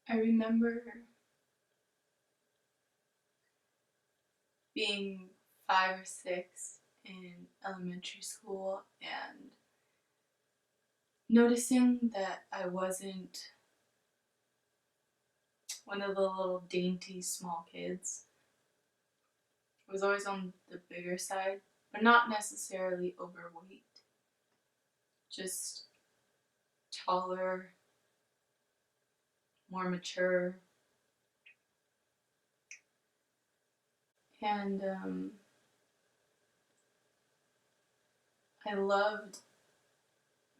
I remember being 5 or 6 in elementary school and noticing that I wasn't one of the little dainty small kids. I was always on the bigger side, but not necessarily overweight, just taller, more mature, and I loved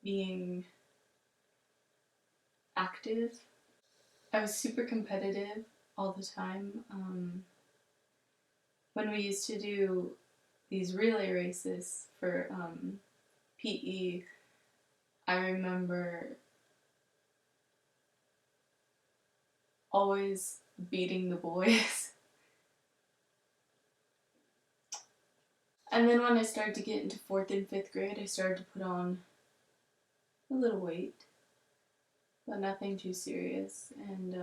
being active. I was super competitive all the time. When we used to do these relay races for PE, I remember always beating the boys. And then when I started to get into 4th and 5th grade, I started to put on a little weight, but nothing too serious. And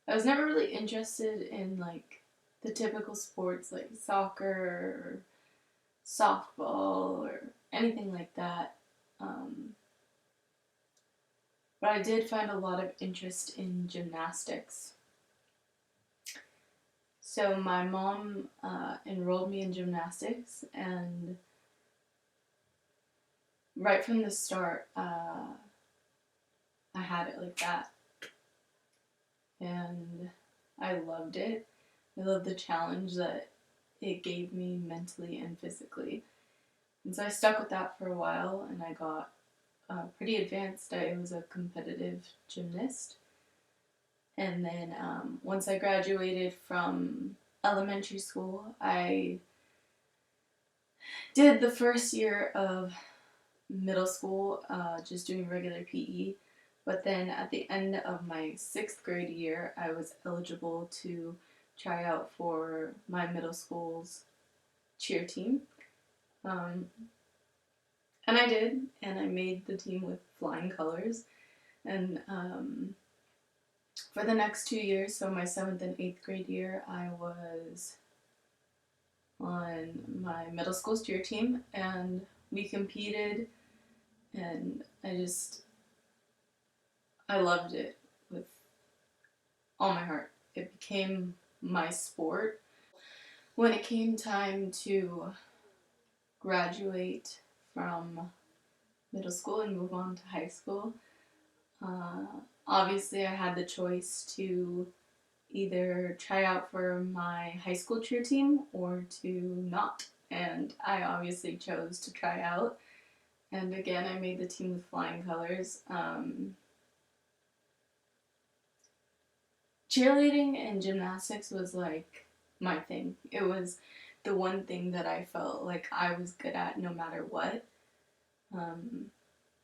I was never really interested in like the typical sports like soccer or softball or anything like that. But I did find a lot of interest in gymnastics. So my mom enrolled me in gymnastics, and right from the start, I had it like that. And I loved it. I loved the challenge that it gave me mentally and physically. And so I stuck with that for a while, and I got pretty advanced. I was a competitive gymnast. And then once I graduated from elementary school, I did the first year of middle school just doing regular PE. But then at the end of my 6th grade year, I was eligible to try out for my middle school's cheer team. Um, and I did, and I made the team with flying colors. And for the next 2 years, so my 7th and 8th grade year, I was on my middle school's cheer team, and we competed, and I loved it with all my heart. It became my sport. When it came time to graduate from middle school and move on to high school, uh, obviously I had the choice to either try out for my high school cheer team or to not. And I obviously chose to try out. And again, I made the team with flying colors. Cheerleading and gymnastics was like my thing. It was the one thing that I felt like I was good at no matter what. Um,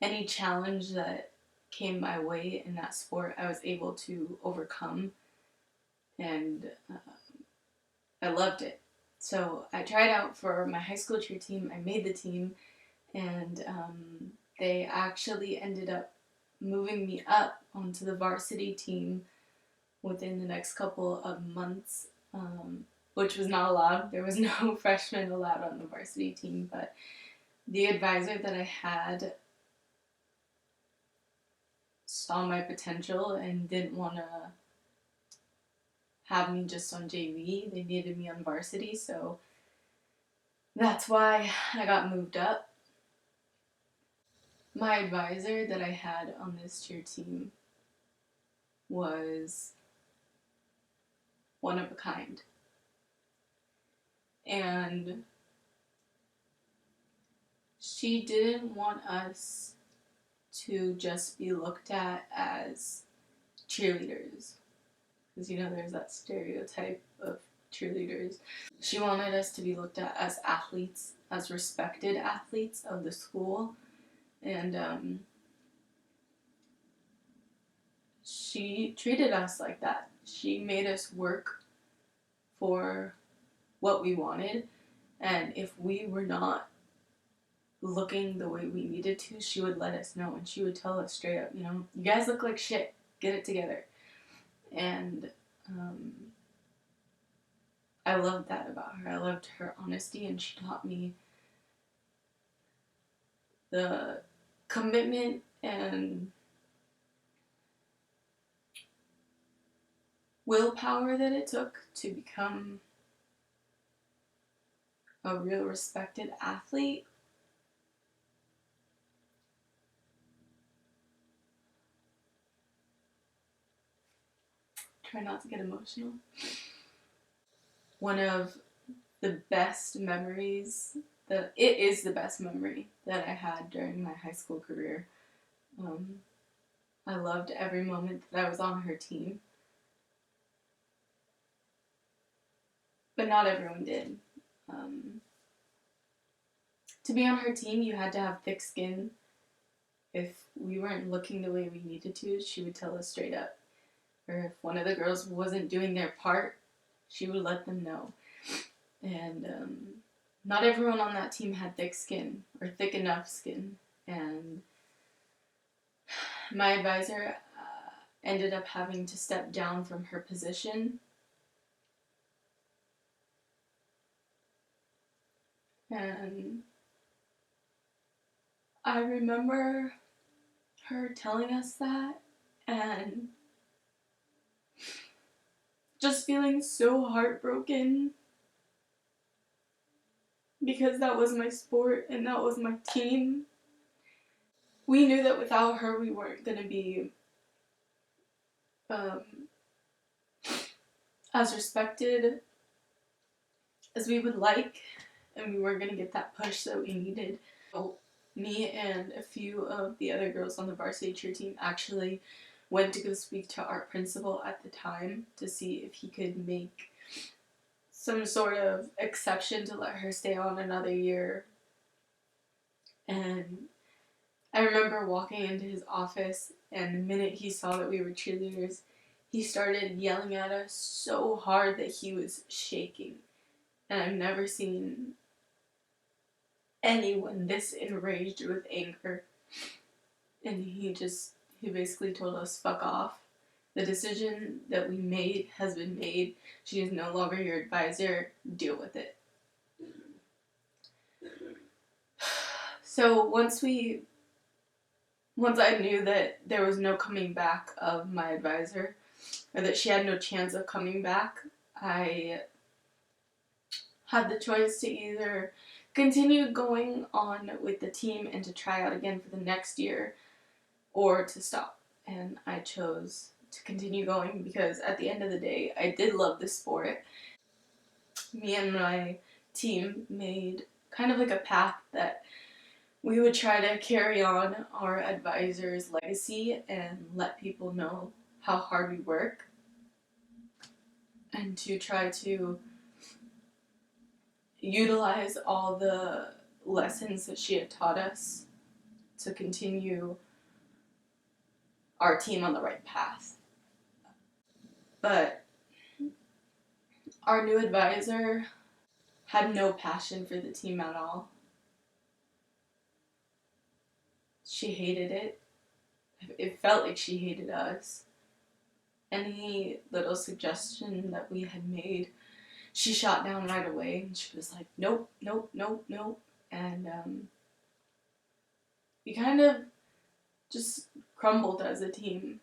any challenge that came my way in that sport, I was able to overcome, and I loved it. So I tried out for my high school cheer team. I made the team, and they actually ended up moving me up onto the varsity team within the next couple of months, which was not allowed. There was no freshmen allowed on the varsity team, but the advisor that I had saw my potential and didn't want to have me just on JV. They needed me on varsity, so that's why I got moved up. My advisor that I had on this cheer team was one of a kind. And she didn't want us to just be looked at as cheerleaders. Because, there's that stereotype of cheerleaders. She wanted us to be looked at as athletes, as respected athletes of the school. And she treated us like that. She made us work for what we wanted. And if we were not looking the way we needed to, she would let us know, and she would tell us straight up, you guys look like shit. Get it together. And I loved that about her. I loved her honesty, and she taught me the commitment and willpower that it took to become a real respected athlete. Try not to get emotional. One of the best memories, it is the best memory that I had during my high school career. I loved every moment that I was on her team. But not everyone did. To be on her team, you had to have thick skin. If we weren't looking the way we needed to, she would tell us straight up. Or if one of the girls wasn't doing their part, she would let them know. And not everyone on that team had thick skin, or thick enough skin. And my advisor ended up having to step down from her position. And I remember her telling us that, and just feeling so heartbroken, because that was my sport and that was my team. We knew that without her we weren't going to be as respected as we would like, and we weren't going to get that push that we needed. So me and a few of the other girls on the varsity cheer team actually went to go speak to our principal at the time to see if he could make some sort of exception to let her stay on another year. And I remember walking into his office, and the minute he saw that we were cheerleaders, he started yelling at us so hard that he was shaking. And I've never seen anyone this enraged with anger. And he basically told us, fuck off. The decision that we made has been made. She is no longer your advisor. Deal with it. So once I knew that there was no coming back of my advisor, or that she had no chance of coming back, I had the choice to either continue going on with the team and to try out again for the next year, or to stop. And I chose to continue going, because at the end of the day, I did love this sport. Me and my team made kind of like a pact that we would try to carry on our advisor's legacy and let people know how hard we work, and to try to utilize all the lessons that she had taught us to continue our team on the right path. But our new advisor had no passion for the team at all. She hated it. It felt like she hated us. Any little suggestion that we had made, she shot down right away, and she was like, nope, nope, nope, nope. And we kind of just crumbled as a team.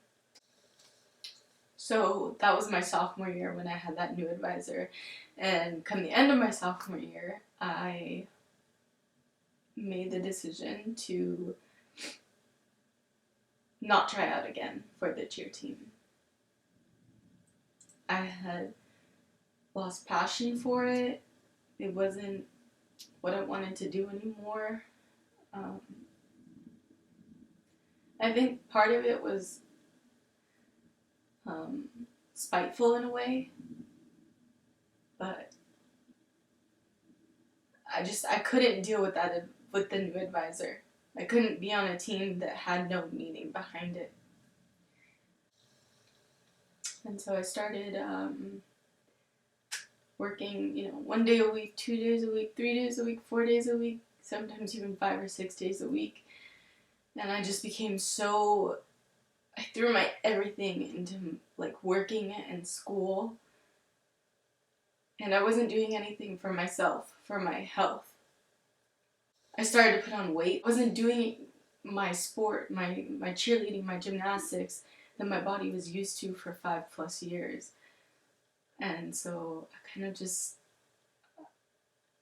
So that was my sophomore year when I had that new advisor. And come the end of my sophomore year, I made the decision to not try out again for the cheer team. I had lost passion for it. It wasn't what I wanted to do anymore. I think part of it was spiteful in a way, but I couldn't deal with that with the new advisor. I couldn't be on a team that had no meaning behind it. And so I started working, 1 day a week, 2 days a week, 3 days a week, 4 days a week, sometimes even 5 or 6 days a week. And I just became so, I threw my everything into like working and school. And I wasn't doing anything for myself, for my health. I started to put on weight. I wasn't doing my sport, my cheerleading, my gymnastics that my body was used to for 5+ years. And so I kind of just,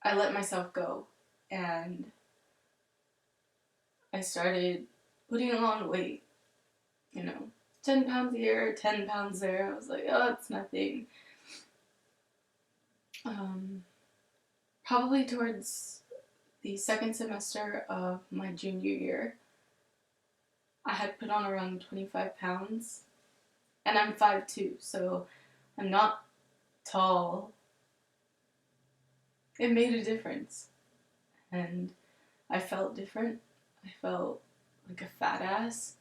I let myself go. And I started putting on weight, 10 pounds here, 10 pounds there. I was like, oh, it's nothing. Probably towards the second semester of my junior year, I had put on around 25 pounds. And I'm 5'2", so I'm not tall. It made a difference. And I felt different. I felt like a fat ass.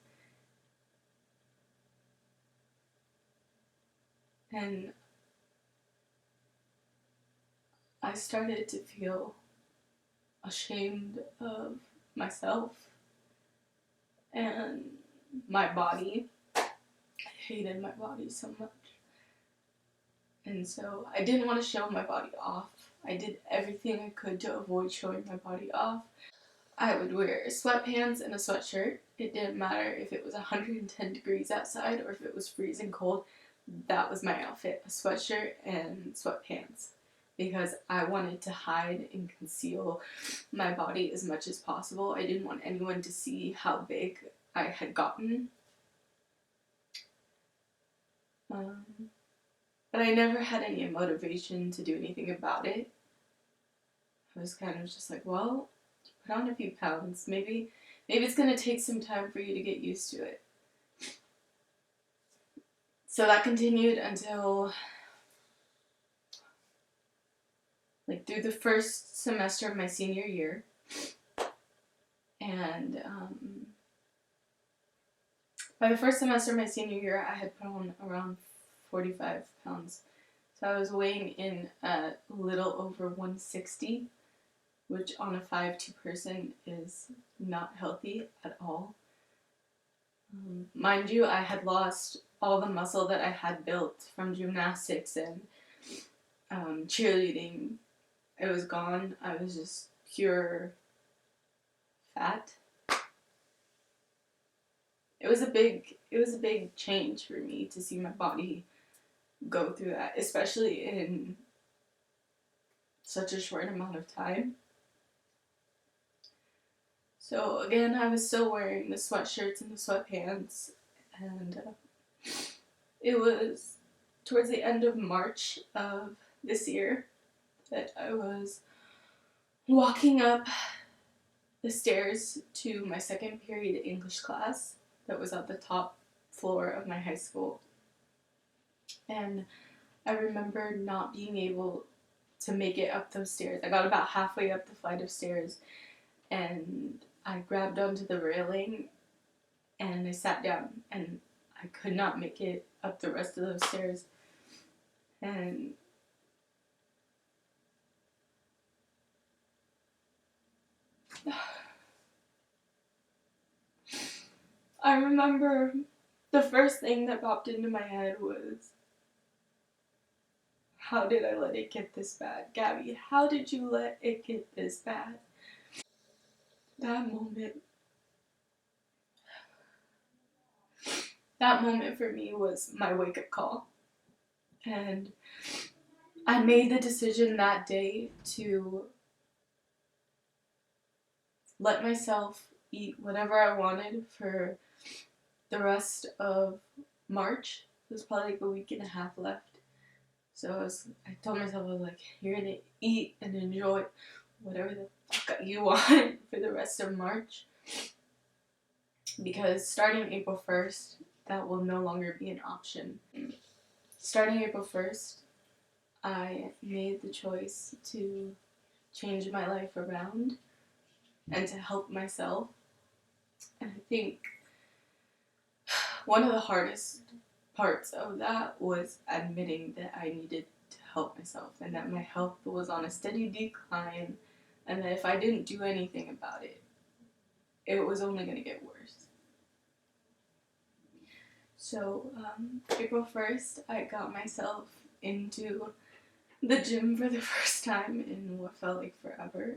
And I started to feel ashamed of myself and my body. I hated my body so much. And so I didn't want to show my body off. I did everything I could to avoid showing my body off. I would wear sweatpants and a sweatshirt. It didn't matter if it was 110 degrees outside or if it was freezing cold. That was my outfit, a sweatshirt and sweatpants, because I wanted to hide and conceal my body as much as possible. I didn't want anyone to see how big I had gotten. But I never had any motivation to do anything about it. I was kind of just like, well, put on a few pounds. Maybe it's going to take some time for you to get used to it. So that continued until like through the first semester of my senior year. And by the first semester of my senior year, I had put on around 45 pounds. So I was weighing in a little over 160, which on a 5'2" person is not healthy at all. Mind you, I had lost all the muscle that I had built from gymnastics and cheerleading. It was gone. I was just pure fat. It was a big change for me to see my body go through that, especially in such a short amount of time. So again, I was still wearing the sweatshirts and the sweatpants, and it was towards the end of March of this year that I was walking up the stairs to my second period English class that was at the top floor of my high school. And I remember not being able to make it up those stairs. I got about halfway up the flight of stairs and I grabbed onto the railing and I sat down and I could not make it up the rest of those stairs. And I remember the first thing that popped into my head was, how did I let it get this bad? Gabi, how did you let it get this bad? That moment for me was my wake-up call. And I made the decision that day to let myself eat whatever I wanted for the rest of March. There's probably like a week and a half left. So I told myself, I was like, you're gonna eat and enjoy whatever the fuck you want for the rest of March. Because starting April 1st, that will no longer be an option. Starting April 1st, I made the choice to change my life around and to help myself. And I think one of the hardest parts of that was admitting that I needed to help myself and that my health was on a steady decline, and that if I didn't do anything about it, it was only going to get worse. So, April 1st, I got myself into the gym for the first time in what felt like forever.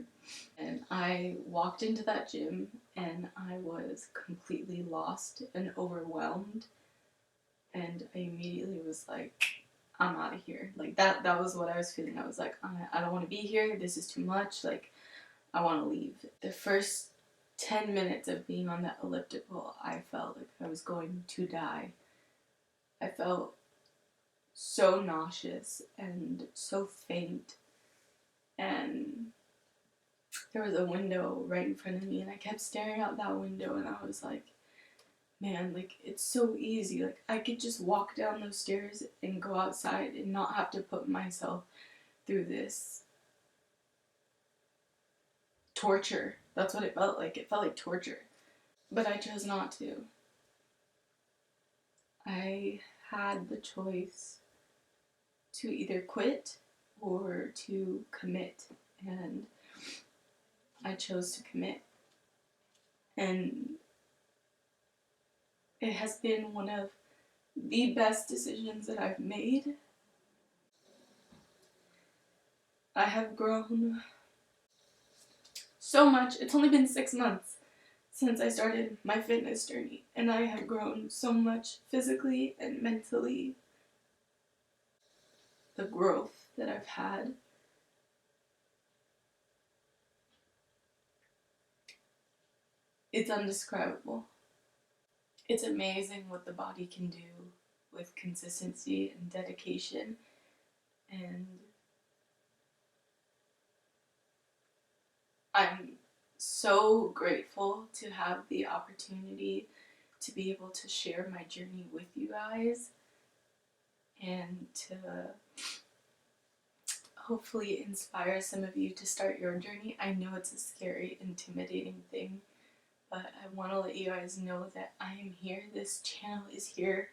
And I walked into that gym and I was completely lost and overwhelmed. And I immediately was like, I'm out of here. Like that was what I was feeling. I was like, I don't want to be here. This is too much. Like, I want to leave. The first 10 minutes of being on that elliptical, I felt like I was going to die. I felt so nauseous and so faint. And there was a window right in front of me, and I kept staring out that window, and I was like, man, like, it's so easy. Like, I could just walk down those stairs and go outside and not have to put myself through this torture. That's what it felt like. It felt like torture. But I chose not to. I had the choice to either quit or to commit, and I chose to commit. And it has been one of the best decisions that I've made. I have grown so much. It's only been 6 months since I started my fitness journey, and I have grown so much physically and mentally. The growth that I've had, it's undescribable. It's amazing what the body can do with consistency and dedication, and I'm so grateful to have the opportunity to be able to share my journey with you guys and to hopefully inspire some of you to start your journey. I know it's a scary, intimidating thing, but I want to let you guys know that I am here. This channel is here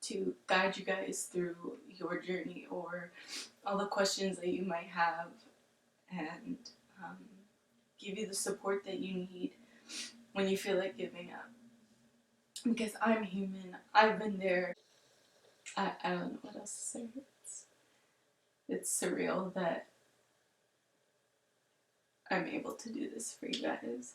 to guide you guys through your journey or all the questions that you might have, and give you the support that you need when you feel like giving up. Because I'm human. I've been there. I don't know what else to say. It's surreal that I'm able to do this for you guys.